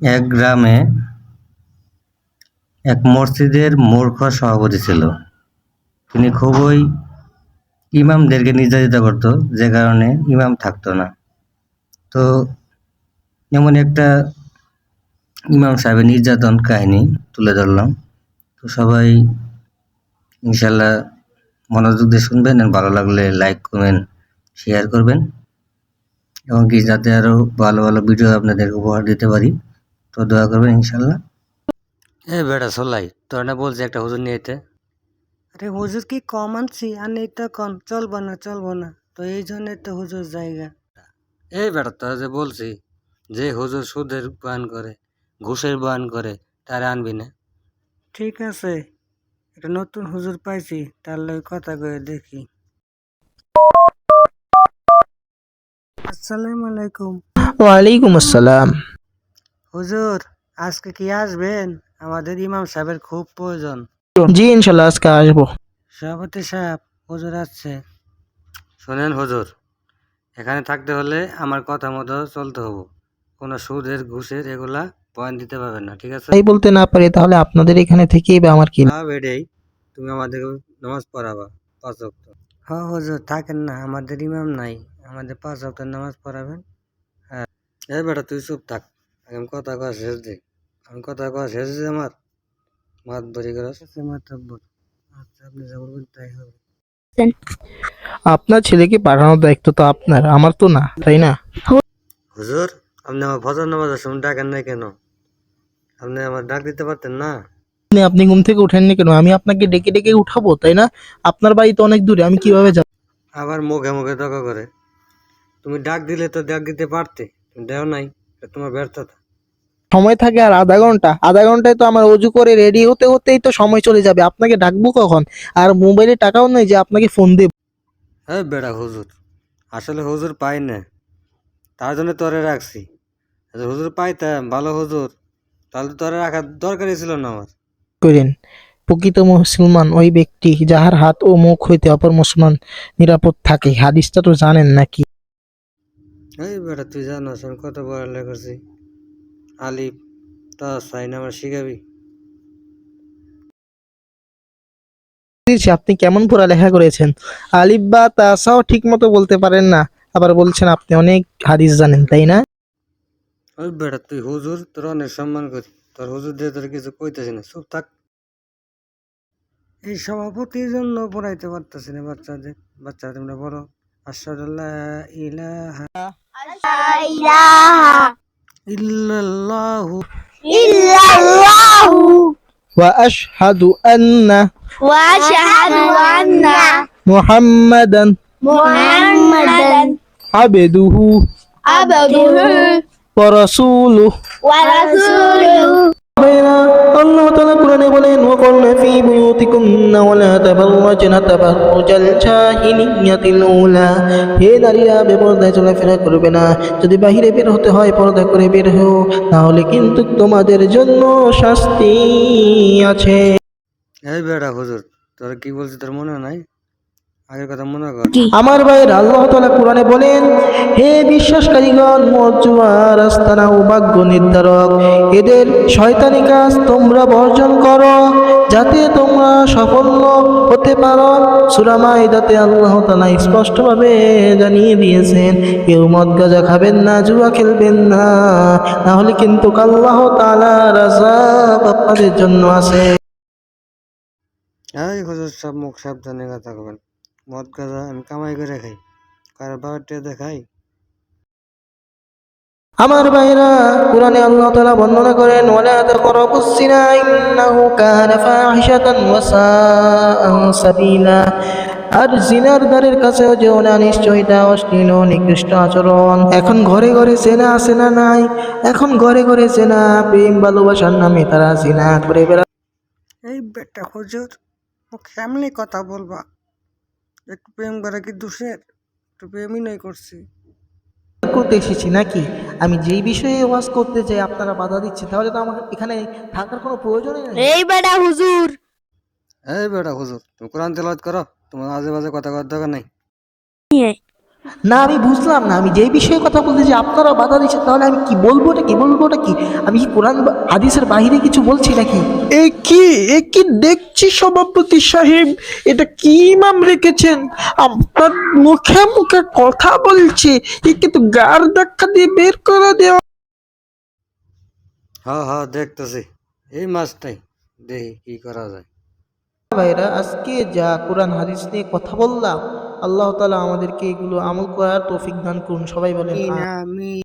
এক গ্রামে এক মসজিদের মূর্খ সভাপতি ছিল। তিনি খুবই ইমামদেরকে নির্যাতিত করত, যে কারণে ইমাম থাকতো না। তো এমন একটা ইমাম সাহেবের নির্যাতন কাহিনী তুলে ধরলাম। তো সবাই ইনশাল্লাহ মনোযোগ দিয়ে শুনবেন, আর ভালো লাগলে লাইক কমেন্ট শেয়ার করবেন, এবং কি যাতে আরো ভালো ভালো ভিডিও আপনাদের উপহার দিতে পারি। তো দোয়া করবেন ইনশাল্লাহ। বেটা সোলাই, তোর না বলছি একটা হুজুর নিয়ে যেতে। আরে হুজুর কি কম আনছি আর এইটা কম চলবো না, তো এই জন্য তো হুজুর জায়গা। বেটা, তোরা যে বলছি যে হুজুর সুদের বয়ান করে, ঘুষের বয়ান করে, তারা আনবি না। ঠিক আছে, একটা নতুন হুজুর পাইছি, তার লগে কথা কয়ে দেখি। আসসালামু আলাইকুম। ওয়ালাইকুম আসসালাম। হুজুর, আজকে কি আসবেন? আমাদের ইমাম সাহেবের খুব প্রয়োজন। জি ইনশাল্লাহ আজকে আসবো। সভাপতি সাহেব, হুজুর আসছে। শোনেন হুজুর, এখানে থাকতে হলে আমার কথা মতো চলতে হবো। কোনো সুদের ঘুষের এগুলা পয়েন্ট দিতে পারবেন না, ঠিক আছে? তাই বলতে না পারি তাহলে আপনাদের এখানে থেকেই বা আমার কি লাভ? বেডেই তুমি আমাদের নামাজ পড়াবা 5 ওয়াক্ত। হুজুর থাকেন না, আমাদের ইমাম নাই, আমাদের 5 ওয়াক্ত নামাজ পড়াবেন। বেটা তুই চুপ থাক, আমি কথা কওয়া শেষ দিই। আমি কথা কওয়া শেষ দিই, আমার মাত বরি করাস। মাতাব্বর, আচ্ছা আপনি যা বলবেন তাই হবে। আপনার ছেলেকে পাঠানোর দায়িত্ব তো আপনার, আমার তো না, তাই না? হুজুর, আপনি আমার ফজর নামাজের সময় ডাকেন নাই কেন? আপনি আমার ডাক দিতে পারতেন না? আপনি ঘুম থেকে উঠেননি কেন? আমি আপনাকে ডেকে ডেকে উঠাবো, তাই না? আপনার বাড়ি তো অনেক দূরে, আমি কিভাবে যাব? আবার মুখে মুখে তর্ক করে। তুমি ডাক দিলে তো ডাক দিতে পারতে, তুমি দেও নাই, এটা তোমার ব্যর্থতা। সময় থাকে আর আধা ঘন্টায় তো আমার অজু করে রেডি হতে হতেই তো সময় চলে যাবে। আপনাকে ডাকবো কখন? আর মোবাইলে টাকাও নেই যে আপনাকে ফোন দেব। বেড়া হুজুর, আসলে হুজুর পাই না, তার জন্য তোরে রাখছি। যদি হুজুর পাইতাম ভালো হুজুর, তাহলে তোরে রাখার দরকারই ছিল না আমার। করেন প্রকৃত মুসলমান ওই ব্যক্তি যাহার হাত ও মুখ হইতে অপর মুসলমান নিরাপদ থাকে। হাদিসটা তো জানেন নাকি? বেটা তুই জানোস আমি কত পড়ালেখা করছি। আলিফ তা সাইন আমার শিখাবি? বুঝেছি আপনি কেমন পড়ালেখা করেছেন। আলিফ বা তাসাও ঠিক মতো বলতে পারেন না, আবার বলছেন আপনি অনেক হাদিস জানেন, তাই না? বেটা তুই হুজুর, তোর অনেক সম্মান করি, তোর হুজুর দিয়ে তোর কিছু কইতেছি না, চুপ থাক। এই সভাপতির জন্য পড়াইতে পারতেছি না বাচ্চাদের। বাচ্চা তোমরা বড়। আশহাদুল্লাহ ইলাহা ইলাহা ইল্লাল্লাহু ইল্লাল্লাহু ওয়া আশহাদু আন্না ওয়া আশহাদু আন্না মুহাম্মাদান মুহাম্মাদান আবদুহু আবদুহু ওয়া রাসূলুহু। ওয়া রাসূলুহু। আল্লাহ তাআলা কোরআনে বলেন ওয়াকুলনা ফি বুয়ুতিকুন্না ওয়ালা তাবাররাজনা তাবাররুজাল জাহিলিয়াতিল উলা। হে নারীরা, বেপরদায় চলাফেরা করবে না। যদি বাহিরে বের হতে হয় পর্দা করে বের হও, তাহলে কিন্তু তোমাদের জন্য শাস্তি আছে। বেটা হুজুর, তোর কি বলছি তোর মনে নাই? আগের কথা মনে কর। আমার ভাইয়ের, আল্লাহ তাআলা কোরআনে বলেন হে বিশ্বাসকারীগণ, মদ জুয়া রাস্তানা ও ভাগ্য নির্ধারক এদের শয়তানি কাজ তোমরা বর্জন করো, যাতে তোমরা সাফল্য হতে পারো। সূরা মাইদাতে আল্লাহ তাআলা স্পষ্টভাবে জানিয়ে দিয়েছেন কেউ মদ গাঁজা খাবেন না, জুয়া খেলবেন না, না হলে কিন্তু আল্লাহ তাআলার আযাব আপনাদের জন্য আছে। হুজুর, সব মুখ সাবধানে কথা কবেন। মদ গাঁজা আমি কামাই করে খাই, কারো বাবারটা দেখাই। আমার ভাইরা, কোরআনে আল্লাহ তাআলা বর্ণনা করেন ওয়ালা তাকরাবুস জিনা ইন্নাহু কানা ফাহিশাতান ওয়া সাআ সাবিলা। আর জিনার দ্বারের কাছেও যেও না, নিশ্চয়ই তা অশ্লীল ও নিকৃষ্ট আচরণ। এখন ঘরে ঘরে জেনা আছে না নাই? এখন ঘরে ঘরে জেনা, প্রেম ভালোবাসার নামে তারা জিনা করে এই বেটা হুজুর, কেমনি কথা বলবা? একটু প্রেম করা কি দোষের? একটু প্রেমই নাই করছি। করতে এসেছি নাকি? আমি যেই বিষয়ে ওয়াজ করতে চাই আপনারা বাধা দিচ্ছেন, তাহলে তো আমার এখানে থাকার কোনো প্রয়োজনই নেই। এই বেটা হুজুর, বেটা হুজুর, তুমি কোরআন তেলাওয়াত করো, তোমার আজে বাজে কথা করার দরকার নাই। না আমি বুঝলাম না, আমি যেই বিষয়ে কথা বলতে যে আপনারা বাধা দিচ্ছেন, তাহলে আমি কি বলবোটা কি, বলবোটা কি? আমি কি কোরআন হাদিসের বাইরে কিছু বলছি নাকি? এ কি দেখছি সভাপতি সাহেব, এটা কি ইমাম রেখেছেন? আপনার মুখে মুখে কথা বলছে, একে তো গার ধাক্কা দিয়ে বের করে দেওয়া। হ্যাঁ দেখতেছি, এই মাছটাই দেখি কি করা যায়। ভাইরা, আজকে যা কোরআন হাদিস নিয়ে কথা বললাম, আল্লাহ তাআলা আমাদেরকে এগুলো আমল করার তৌফিক দান করুন। সবাই বলেন আমি